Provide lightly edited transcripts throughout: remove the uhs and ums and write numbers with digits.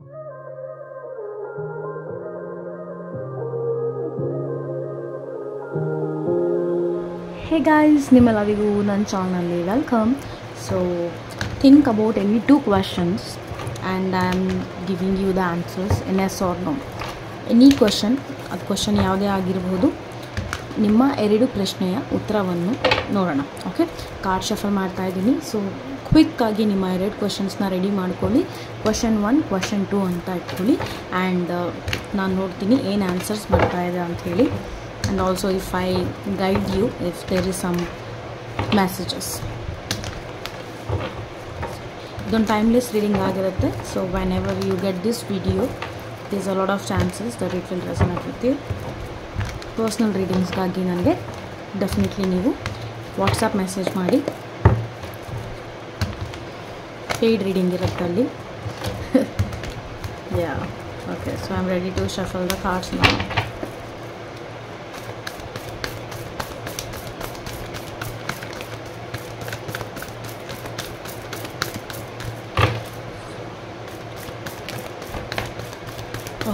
Hey guys, ನಿಮ್ಮೆಲ್ಲರಿಗೂ ನನ್ನ ಚಾನಲ್ನಲ್ಲಿ welcome. So think about any two questions and I'm giving you the answers in yes or no. Any question, ಅದು question ಯಾವುದೇ ಆಗಿರಬಹುದು, ನಿಮ್ಮ ಎರಡು ಪ್ರಶ್ನೆಯ ಉತ್ತರವನ್ನು ನೋಡೋಣ. ಓಕೆ, ಕಾರ್ಡ್ ಶಫಲ್ ಮಾಡ್ತಾ ಇದ್ದೀನಿ. ಸೊ ಕ್ವಿಕ್ಕಾಗಿ ನಿಮ್ಮ ಎರಡು ಕ್ವಶನ್ಸ್ನ ರೆಡಿ ಮಾಡ್ಕೊಳ್ಳಿ. ಕ್ವಶನ್ 1, ಕ್ವಶನ್ 2 ಅಂತ ಇಟ್ಕೊಳ್ಳಿ. ಆ್ಯಂಡ್ ನಾನು ನೋಡ್ತೀನಿ ಏನು ಆನ್ಸರ್ಸ್ ಬರ್ತಾ ಇದೆ ಅಂಥೇಳಿ. And also if I guide you if there is some messages. Don't timeless reading ಆಗಿರುತ್ತೆ. So whenever you get this video, there's a lot of chances that it will resonate with you. Personal readings ಗಾಗಿ ನನಗೆ definitely ನೀವು WhatsApp message ಮಾಡಿ. Paid reading ಇರುತ್ತೆ ಅಲ್ಲಿ. Okay, so I'm ready to shuffle the cards now.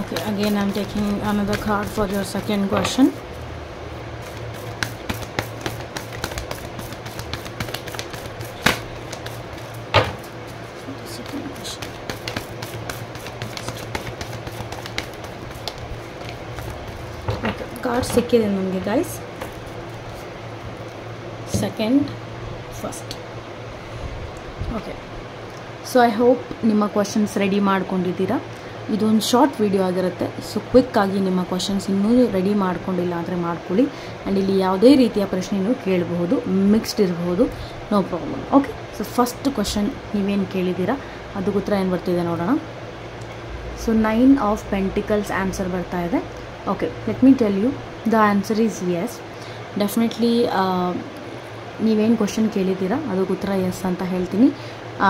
Okay, again I'm taking another card for your second question. Okay, card ಸಿಕ್ಕಿದೆ ನನಗೆ guys. Second, first. Okay, so I hope ನಿಮ್ಮ questions ready ಮಾಡ್ಕೊಂಡಿದ್ದೀರಾ. ಇದೊಂದು short video ಆಗಿರುತ್ತೆ. So ಕ್ವಿಕ್ಕಾಗಿ ನಿಮ್ಮ questions ಇನ್ನೂ ready ಮಾಡ್ಕೊಂಡಿಲ್ಲ ಅಂದರೆ ಮಾಡ್ಕೊಳ್ಳಿ. ಆ್ಯಂಡ್ ಇಲ್ಲಿ ಯಾವುದೇ ರೀತಿಯ ಪ್ರಶ್ನೆಯೂ ಕೇಳಬಹುದು, ಮಿಕ್ಸ್ಡ್ ಇರಬಹುದು, no problem. Okay, so first question ನೀವೇನು ಕೇಳಿದ್ದೀರಾ ಅದು ಉತ್ತರ ಏನು ಬರ್ತಿದೆ ನೋಡೋಣ. ಸೊ 9 ಆಫ್ ಪೆಂಟಿಕಲ್ಸ್ ಆನ್ಸರ್ ಬರ್ತಾ ಇದೆ. Okay, let me tell you the answer is yes. Definitely ನೀವೇನು ಕ್ವಶನ್ ಕೇಳಿದ್ದೀರಾ ಅದಕ್ಕೆ ಉತ್ತರ ಎಸ್ ಅಂತ ಹೇಳ್ತೀನಿ.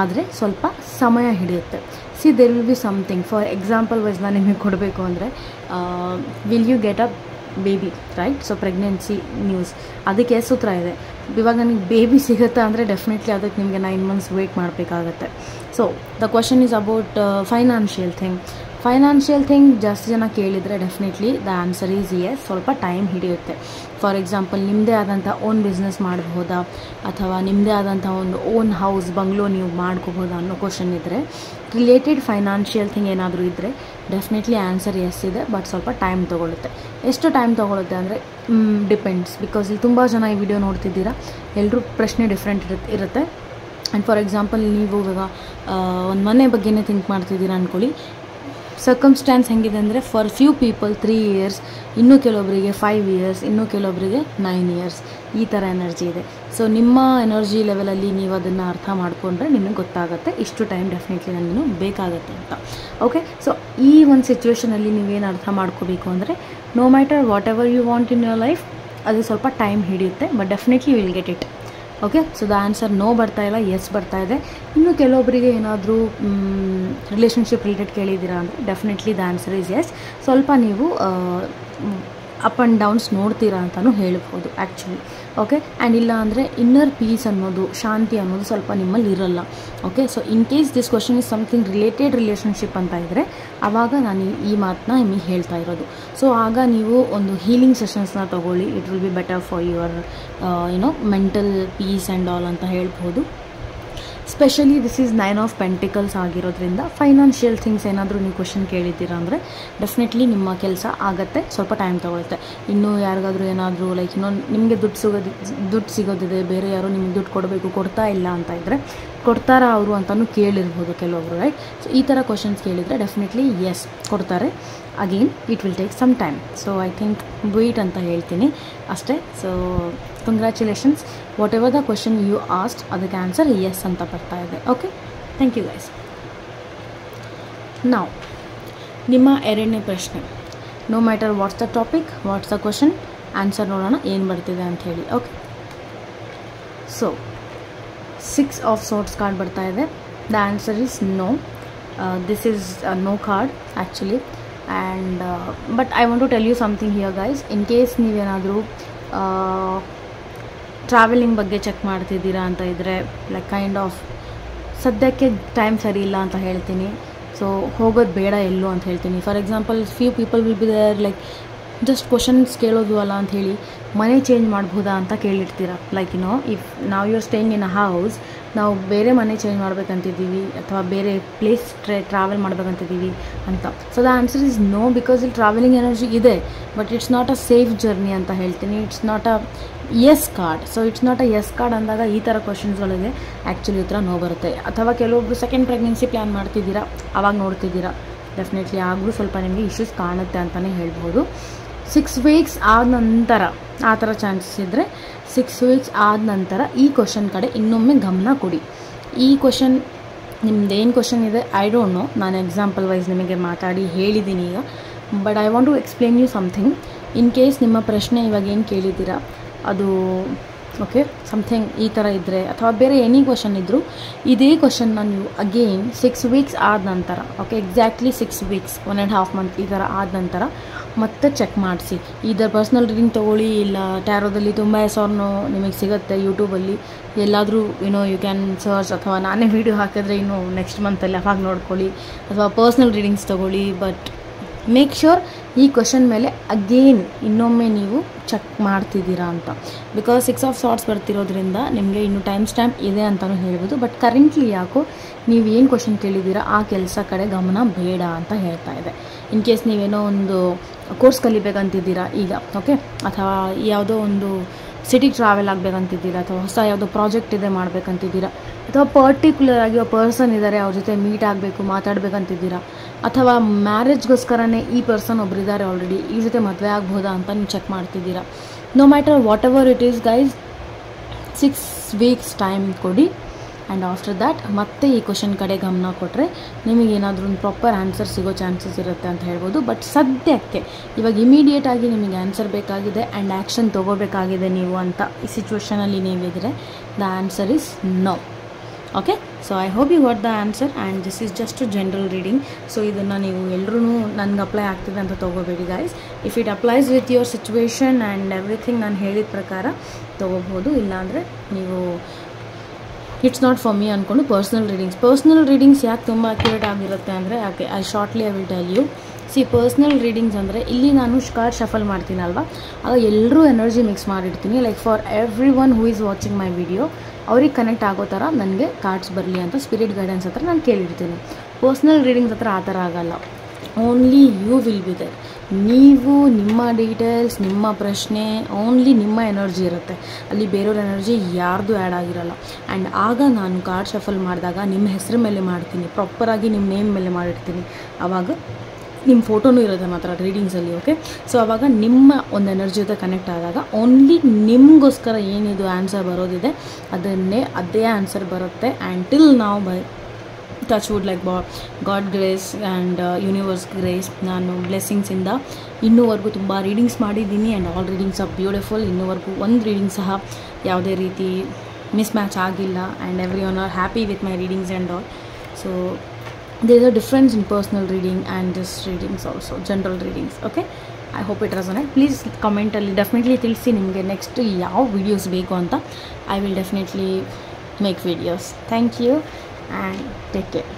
ಆದರೆ ಸ್ವಲ್ಪ ಸಮಯ ಹಿಡಿಯುತ್ತೆ. See there will be something. For example wise ನಾನು ನಿಮಗೆ ಕೊಡಬೇಕು ಅಂದರೆ will you get a baby, right? So pregnancy news, ಅದಕ್ಕೆ ಎಸ್ ಉತ್ತರ ಇದೆ. ಇವಾಗ ನನಗೆ ಬೇಬಿ ಸಿಗುತ್ತಾ ಅಂದರೆ ಡೆಫಿನೆಟ್ಲಿ ಅದಕ್ಕೆ ನಿಮಗೆ 9 months ವೆಯ್ಟ್ ಮಾಡಬೇಕಾಗತ್ತೆ. So the question is about financial thing. ಜಾಸ್ತಿ ಜನ ಕೇಳಿದರೆ definitely the answer is yes. ಸ್ವಲ್ಪ ಟೈಮ್ ಹಿಡಿಯುತ್ತೆ. ಫಾರ್ ಎಕ್ಸಾಂಪಲ್ ನಿಮ್ಮದೇ ಆದಂಥ ಓನ್ ಬಿಸ್ನೆಸ್ ಮಾಡಬಹುದಾ, ಅಥವಾ ನಿಮ್ಮದೇ ಆದಂಥ ಒಂದು ಓನ್ ಹೌಸ್, ಬಂಗ್ಲೋ ನೀವು ಮಾಡ್ಕೋಬೋದಾ ಅನ್ನೋ ಕ್ವಶನ್ ಇದ್ದರೆ, ರಿಲೇಟೆಡ್ ಫೈನಾನ್ಷಿಯಲ್ ಥಿಂಗ್ ಏನಾದರೂ ಇದ್ದರೆ ಡೆಫಿನೆಟ್ಲಿ ಆನ್ಸರ್ ಎಸ್ ಇದೆ. ಬಟ್ ಸ್ವಲ್ಪ ಟೈಮ್ ತೊಗೊಳುತ್ತೆ. ಎಷ್ಟು ಟೈಮ್ ತೊಗೊಳುತ್ತೆ ಅಂದರೆ ಡಿಪೆಂಡ್ಸ್. ಬಿಕಾಸ್ ಇಲ್ಲಿ ತುಂಬ ಜನ ಈ ವಿಡಿಯೋ ನೋಡ್ತಿದ್ದೀರಾ, ಎಲ್ಲರೂ ಪ್ರಶ್ನೆ ಡಿಫ್ರೆಂಟ್ ಇರುತ್ತೆ. ಆ್ಯಂಡ್ ಫಾರ್ ಎಕ್ಸಾಂಪಲ್ ನೀವು ಇವಾಗ ಒಂದು ಮನೆ ಬಗ್ಗೆನೇ ಥಿಂಕ್ ಮಾಡ್ತಿದ್ದೀರಾ ಅಂದ್ಕೊಳ್ಳಿ. ಸರ್ಕಮ್ಸ್ಟ್ಯಾನ್ಸ್ ಹೆಂಗಿದೆ ಅಂದರೆ ಫಾರ್ ಫ್ಯೂ ಪೀಪಲ್ 3 years, ಇನ್ನೂ ಕೆಲವೊಬ್ಬರಿಗೆ 5 years, ಇನ್ನೂ ಕೆಲವೊಬ್ಬರಿಗೆ 9 years, ಈ ಥರ ಎನರ್ಜಿ ಇದೆ. ಸೊ ನಿಮ್ಮ ಎನರ್ಜಿ ಲೆವೆಲಲ್ಲಿ ನೀವು ಅದನ್ನು ಅರ್ಥ ಮಾಡಿಕೊಂಡ್ರೆ ನಿಮಗೆ ಗೊತ್ತಾಗುತ್ತೆ ಇಷ್ಟು ಟೈಮ್ ಡೆಫಿನೆಟ್ಲಿ ನನಗೂ ಬೇಕಾಗುತ್ತೆ ಅಂತ. ಓಕೆ, ಸೊ ಈ ಒಂದು ಸಿಚುವೇಷನಲ್ಲಿ ನೀವೇನು ಅರ್ಥ ಮಾಡ್ಕೋಬೇಕು ಅಂದರೆ no matter whatever you want in your life, ಅದು ಸ್ವಲ್ಪ ಟೈಮ್ ಹಿಡಿಯುತ್ತೆ. But definitely will get it. Okay, so the answer no ಬರ್ತಾ ಇಲ್ಲ, ಎಸ್ ಬರ್ತಾ ಇದೆ. ಇನ್ನು ಕೆಲವೊಬ್ಬರಿಗೆ ಏನಾದರೂ ರಿಲೇಷನ್ಶಿಪ್ ರಿಲೇಟೆಡ್ ಕೇಳಿದ್ದೀರಾ ಅಂದರೆ definitely the answer is yes. ಸ್ವಲ್ಪ ನೀವು ಅಪ್ ಆ್ಯಂಡ್ ಡೌನ್ಸ್ ನೋಡ್ತೀರಾ ಅಂತಲೂ ಹೇಳ್ಬೋದು ಆ್ಯಕ್ಚುಲಿ. ಓಕೆ, ಆ್ಯಂಡ್ ಇಲ್ಲ ಅಂದರೆ ಇನ್ನರ್ ಪೀಸ್ ಅನ್ನೋದು, ಶಾಂತಿ ಅನ್ನೋದು ಸ್ವಲ್ಪ ನಿಮ್ಮಲ್ಲಿ ಇರಲ್ಲ. Okay, so in case this question is something related relationship ಅಂತ ಇದ್ದರೆ ಆವಾಗ ನಾನು ಈ ಮಾತನ್ನ ನಿಮಗೆ ಹೇಳ್ತಾ ಇರೋದು. ಸೊ ಆಗ ನೀವು ಒಂದು ಹೀಲಿಂಗ್ ಸೆಷನ್ಸ್ನ ತೊಗೊಳ್ಳಿ. It will be better for your mental peace and all ಅಂತ ಹೇಳ್ಬೋದು. Specially this is 9 of pentacles ಆಗಿರೋದ್ರಿಂದ ಫೈನಾನ್ಷಿಯಲ್ ಥಿಂಗ್ಸ್ ಏನಾದರೂ ನೀವು ಕ್ವಶನ್ ಕೇಳಿದ್ದೀರಾ ಅಂದರೆ ಡೆಫಿನೆಟ್ಲಿ ನಿಮ್ಮ ಕೆಲಸ ಆಗುತ್ತೆ. ಸ್ವಲ್ಪ ಟೈಮ್ ತೊಗೊಳುತ್ತೆ. ಇನ್ನೂ ಯಾರಿಗಾದರೂ ಏನಾದರೂ ಲೈಕ್ ನಿಮಗೆ ದುಡ್ಡು ಸಿಗೋದಿದೆ, ಬೇರೆ ಯಾರೋ ನಿಮಗೆ ದುಡ್ಡು ಕೊಡ್ತಾ ಇಲ್ಲ ಅಂತ ಇದ್ದರೆ ಕೊಡ್ತಾರಾ ಅವರು ಅಂತಲೂ ಕೇಳಿರ್ಬೋದು ಕೆಲವೊಬ್ರು, ರೈಟ್? ಸೊ ಈ ಥರ ಕ್ವಶನ್ಸ್ ಕೇಳಿದರೆ ಡೆಫಿನೆಟ್ಲಿ ಎಸ್ ಕೊಡ್ತಾರೆ. Again it will take some time. So I think wait ಅಂತ ಹೇಳ್ತೀನಿ ಅಷ್ಟೇ. So congratulations, whatever the question you asked ಅದಕ್ಕೆ ಆನ್ಸರ್ ಎಸ್ ಅಂತ ಬರ್ತಾ ಇದೆ. Okay, thank you guys. ನಾವು ನಿಮ್ಮ ಎರಡನೇ ಪ್ರಶ್ನೆ, no matter what's the topic, what's the question, answer ನೋಡೋಣ ಏನು ಬರ್ತಿದೆ ಅಂಥೇಳಿ. Okay, so 6 of swords card ಬರ್ತಾ ಇದೆ. The answer is no. This is no card actually. And but I want to tell you something here guys. In case ನೀವೇನಾದರೂ travelling ಬಗ್ಗೆ check ಮಾಡ್ತಿದ್ದೀರಾ ಅಂತ ಇದ್ದರೆ, ಲೈಕ್ ಕೈಂಡ್ ಆಫ್ ಸದ್ಯಕ್ಕೆ time ಸರಿ ಇಲ್ಲ ಅಂತ ಹೇಳ್ತೀನಿ. ಸೊ ಹೋಗೋದು ಬೇಡ ಎಲ್ಲೋ ಅಂತ ಹೇಳ್ತೀನಿ. For example few people will be there like just questions ಕೇಳೋದು ಅಲ್ಲ ಅಂಥೇಳಿ ಮನೆ ಚೇಂಜ್ ಮಾಡ್ಬೋದಾ ಅಂತ ಕೇಳಿರ್ತೀರ. ಲೈಕ್ ಇಫ್ ನಾವು you are staying in a house, ನಾವು ಬೇರೆ ಮನೆ ಚೇಂಜ್ ಮಾಡ್ಬೇಕಂತಿದ್ದೀವಿ ಅಥವಾ ಬೇರೆ ಪ್ಲೇಸ್ ಟ್ರಾವೆಲ್ ಮಾಡ್ಬೇಕಂತಿದ್ದೀವಿ ಅಂತ. So the answer is no, because ಇಲ್ಲಿ ಟ್ರಾವೆಲಿಂಗ್ ಎನರ್ಜಿ ಇದೆ, but it's not a safe journey ಅಂತ ಹೇಳ್ತೀನಿ. It's not a yes card. So it's not a yes card ಅಂದಾಗ ಈ ಥರ ಕ್ವಶನ್ಸ್ಗಳಿಗೆ ಆ್ಯಕ್ಚುಲಿ ಉತ್ತರ ನೋ ಬರುತ್ತೆ. ಅಥವಾ ಕೆಲವೊಬ್ರು ಸೆಕೆಂಡ್ ಪ್ರೆಗ್ನೆನ್ಸಿ ಪ್ಲ್ಯಾನ್ ಮಾಡ್ತಿದ್ದೀರಾ, ಆವಾಗ ನೋಡ್ತಿದ್ದೀರಾ, ಡೆಫಿನೆಟ್ಲಿ ಆಗಲೂ ಸ್ವಲ್ಪ ನಿಮಗೆ ಇಶ್ಯೂಸ್ ಕಾಣುತ್ತೆ ಅಂತಲೇ ಹೇಳ್ಬೋದು. 6 ವೀಕ್ಸ್ ಆದ ನಂತರ ಆ ಥರ ಚಾನ್ಸಸ್ ಇದ್ದರೆ 6 ವೀಕ್ಸ್ ಆದ ನಂತರ ಈ ಕ್ವಶನ್ ಕಡೆ ಇನ್ನೊಮ್ಮೆ ಗಮನ ಕೊಡಿ. ಈ ಕ್ವಶನ್ ನಿಮ್ದೇನು ಕ್ವಶನ್ ಇದೆ ಐ ಡೋಂಟ್ ನೋ, ನಾನು ಎಕ್ಸಾಂಪಲ್ ವೈಸ್ ನಿಮಗೆ ಮಾತಾಡಿ ಹೇಳಿದ್ದೀನಿ ಈಗ, but I want to explain you something. In case ನಿಮ್ಮ ಪ್ರಶ್ನೆ ಇವಾಗ ಏನು ಕೇಳಿದ್ದೀರಾ ಅದು ಓಕೆ ಸಮಥಿಂಗ್ ಈ ಥರ ಇದ್ದರೆ ಅಥವಾ ಬೇರೆ ಎನಿ ಕ್ವಶನ್ ಇದ್ದರೂ ಇದೇ ಕ್ವಶನ್ನ ನೀವು ಅಗೇನ್ 6 ವೀಕ್ಸ್ ಆದ ನಂತರ, ಓಕೆ ಎಕ್ಸಾಕ್ಟ್ಲಿ 6 ವೀಕ್ಸ್ 1.5 ಮಂತ್ ಈ ಥರ ಆದ ನಂತರ ಮತ್ತೆ ಚೆಕ್ ಮಾಡಿಸಿ. ಇದರ ಪರ್ಸ್ನಲ್ ರೀಡಿಂಗ್ ತೊಗೊಳ್ಳಿ, ಇಲ್ಲ ಟ್ಯಾರೋದಲ್ಲಿ ತುಂಬ ಹೆಸರನ್ನು ನಿಮಗೆ ಸಿಗುತ್ತೆ ಯೂಟ್ಯೂಬಲ್ಲಿ, ಎಲ್ಲಾದರೂ ಯು ಕ್ಯಾನ್ ಸರ್ಚ್, ಅಥವಾ ನಾನೇ ವೀಡಿಯೋ ಹಾಕಿದ್ರೆ ಇನ್ನು ನೆಕ್ಸ್ಟ್ ಮಂತಲ್ಲಿ ಅವಾಗ ನೋಡ್ಕೊಳ್ಳಿ, ಅಥವಾ ಪರ್ಸ್ನಲ್ ರೀಡಿಂಗ್ಸ್ ತೊಗೊಳ್ಳಿ. ಬಟ್ ಮೇಕ್ ಶ್ಯೂರ್ ಈ ಕ್ವಶನ್ ಮೇಲೆ ಅಗೇನ್ ಇನ್ನೊಮ್ಮೆ ನೀವು ಚೆಕ್ ಮಾಡ್ತಿದ್ದೀರಾ ಅಂತ. ಬಿಕಾಸ್ 6 ಆಫ್ ಸಾರ್ಟ್ಸ್ ಬರ್ತಿರೋದ್ರಿಂದ ನಿಮಗೆ ಇನ್ನೂ ಟೈಮ್ ಸ್ಟ್ಯಾಂಪ್ ಇದೆ ಅಂತಲೂ ಹೇಳ್ಬೋದು. ಬಟ್ ಕರೆಂಟ್ಲಿ ಯಾಕೋ ನೀವು ಏನು ಕ್ವಶನ್ ಕೇಳಿದ್ದೀರಾ ಆ ಕೆಲಸ ಕಡೆ ಗಮನ ಬೇಡ ಅಂತ ಹೇಳ್ತಾ ಇದೆ. ಇನ್ ಕೇಸ್ ನೀವೇನೋ ಒಂದು ಕೋರ್ಸ್ ಕಲಿಬೇಕಂತಿದ್ದೀರಾ ಈಗ, ಓಕೆ, ಅಥವಾ ಯಾವುದೋ ಒಂದು ಸಿಟಿಗೆ ಟ್ರಾವೆಲ್ ಆಗಬೇಕಂತಿದ್ದೀರಾ, ಅಥವಾ ಹೊಸ ಯಾವುದೋ ಪ್ರಾಜೆಕ್ಟ್ ಇದೆ ಮಾಡಬೇಕಂತಿದ್ದೀರಾ, ಅಥವಾ ಪರ್ಟಿಕ್ಯುಲರ್ ಆಗಿ ಒಬ್ಬ ಪರ್ಸನ್ ಇದ್ದಾರೆ ಅವ್ರ ಜೊತೆ ಮೀಟ್ ಆಗಬೇಕು ಮಾತಾಡಬೇಕಂತಿದ್ದೀರಾ, ಅಥವಾ ಮ್ಯಾರೇಜ್ಗೋಸ್ಕರನೇ ಈ ಪರ್ಸನ್ ಒಬ್ಬರಿದ್ದಾರೆ ಆಲ್ರೆಡಿ, ಈ ಜೊತೆ ಮದುವೆ ಆಗ್ಬೋದಾ ಅಂತ ನೀವು ಚೆಕ್ ಮಾಡ್ತಿದ್ದೀರಾ. No matter whatever it is guys, 6 weeks time ಕೊಡಿ. ಆ್ಯಂಡ್ ಆಫ್ಟರ್ ದ್ಯಾಟ್ ಮತ್ತೆ ಈ ಕ್ವಶನ್ ಕಡೆ ಗಮನ ಕೊಟ್ಟರೆ ನಿಮಗೇನಾದರೂ ಒಂದು ಪ್ರಾಪರ್ ಆನ್ಸರ್ ಸಿಗೋ ಚಾನ್ಸಸ್ ಇರುತ್ತೆ ಅಂತ ಹೇಳ್ಬೋದು. ಬಟ್ ಸದ್ಯಕ್ಕೆ ಇವಾಗ ಇಮಿಡಿಯೇಟಾಗಿ ನಿಮಗೆ ಆನ್ಸರ್ ಬೇಕಾಗಿದೆ ಆ್ಯಂಡ್ ಆ್ಯಕ್ಷನ್ ತೊಗೋಬೇಕಾಗಿದೆ ನೀವು ಅಂತ ಈ ಸಿಚುವೇಷನಲ್ಲಿ ನೀವಿದ್ರೆ the answer is no. Okay, so I hope you got the answer and this is just general reading. So ಇದನ್ನು ನೀವು ಎಲ್ಲರೂ ನನಗೆ ಅಪ್ಲೈ ಆಗ್ತಿದೆ ಅಂತ ತೊಗೋಬೇಡಿ guys. If it applies with your situation and everything ನಾನು ಹೇಳಿದ ಪ್ರಕಾರ ತೊಗೋಬೋದು, ಇಲ್ಲಾಂದರೆ ನೀವು ಇಟ್ಸ್ ನಾಟ್ ಫಾರ್ ಮೀ ಅಂದ್ಕೊಂಡು ಪರ್ಸ್ನಲ್ ರೀಡಿಂಗ್ಸ್ ಯಾಕೆ ತುಂಬ ಅಕ್ಯುರೇಟ್ ಆಗಿರುತ್ತೆ ಅಂದರೆ I shortly I will tell you. Personal readings ಅಂದರೆ ಇಲ್ಲಿ ನಾನು ಕಾರ್ಡ್ ಶಫಲ್ ಮಾಡ್ತೀನಲ್ವ, ಆಗ ಎಲ್ಲರೂ ಎನರ್ಜಿ ಮಿಕ್ಸ್ ಮಾಡಿರ್ತೀನಿ. Like for every one who is watching my video ಅವ್ರಿಗೆ ಕನೆಕ್ಟ್ ಆಗೋ ಥರ ನನಗೆ ಕಾರ್ಡ್ಸ್ ಬರಲಿ ಅಂತ ಸ್ಪಿರಿಟ್ ಗೈಡೆನ್ಸ್ ಹತ್ರ ನಾನು ಕೇಳಿರ್ತೀನಿ. ಪರ್ಸ್ನಲ್ ರೀಡಿಂಗ್ಸ್ ಹತ್ರ ಆ ಥರ ಆಗಲ್ಲ. Only you will be there. ನೀವು ನಿಮ್ಮ ಡೀಟೇಲ್ಸ್, ನಿಮ್ಮ ಪ್ರಶ್ನೆ, ಓನ್ಲಿ ನಿಮ್ಮ ಎನರ್ಜಿ ಇರುತ್ತೆ ಅಲ್ಲಿ, ಬೇರೆಯವ್ರ ಎನರ್ಜಿ ಯಾರ್ದು ಆ್ಯಡ್ ಆಗಿರಲ್ಲ. ಆ್ಯಂಡ್ ಆಗ ನಾನು ಕಾರ್ಡ್ ಶಫಲ್ ಮಾಡಿದಾಗ ನಿಮ್ಮ ಹೆಸರು ಮೇಲೆ ಮಾಡ್ತೀನಿ, ಪ್ರಾಪರಾಗಿ ನಿಮ್ಮ ನೇಮ್ ಮೇಲೆ ಮಾಡಿರ್ತೀನಿ. ಆವಾಗ ನಿಮ್ಮ ಫೋಟೋನೂ ಇರುತ್ತೆ ಮಾತ್ರ ರೀಡಿಂಗ್ಸಲ್ಲಿ, ಓಕೆ. ಸೊ ಆವಾಗ ನಿಮ್ಮ ಒಂದು ಎನರ್ಜಿ ಜೊತೆ ಕನೆಕ್ಟ್ ಆದಾಗ ಓನ್ಲಿ ನಿಮಗೋಸ್ಕರ ಏನಿದು ಆನ್ಸರ್ ಬರೋದಿದೆ ಅದೇ ಆನ್ಸರ್ ಬರುತ್ತೆ. ಆ್ಯಂಡ್ ಟಿಲ್ ನಾವು by touch wood like God grace and universe grace, ನಾನು ಬ್ಲೆಸ್ಸಿಂಗ್ಸಿಂದ ಇನ್ನೂವರೆಗೂ ತುಂಬ ರೀಡಿಂಗ್ಸ್ ಮಾಡಿದ್ದೀನಿ and all readings are beautiful. ಇನ್ನೂವರೆಗೂ ಒಂದು ರೀಡಿಂಗ್ ಸಹ ಯಾವುದೇ ರೀತಿ ಮಿಸ್ ಮ್ಯಾಚ್ ಆಗಿಲ್ಲ and every one are happy with my readings and all. So there is a difference in personal reading and this readings also, general readings, okay. I hope it resonates. Please comment ಅಲ್ಲಿ definitely ತಿಳಿಸಿ ನಿಮಗೆ next ಯಾವ videos ಬೇಕು ಅಂತ. I will definitely make videos. Thank you and take care.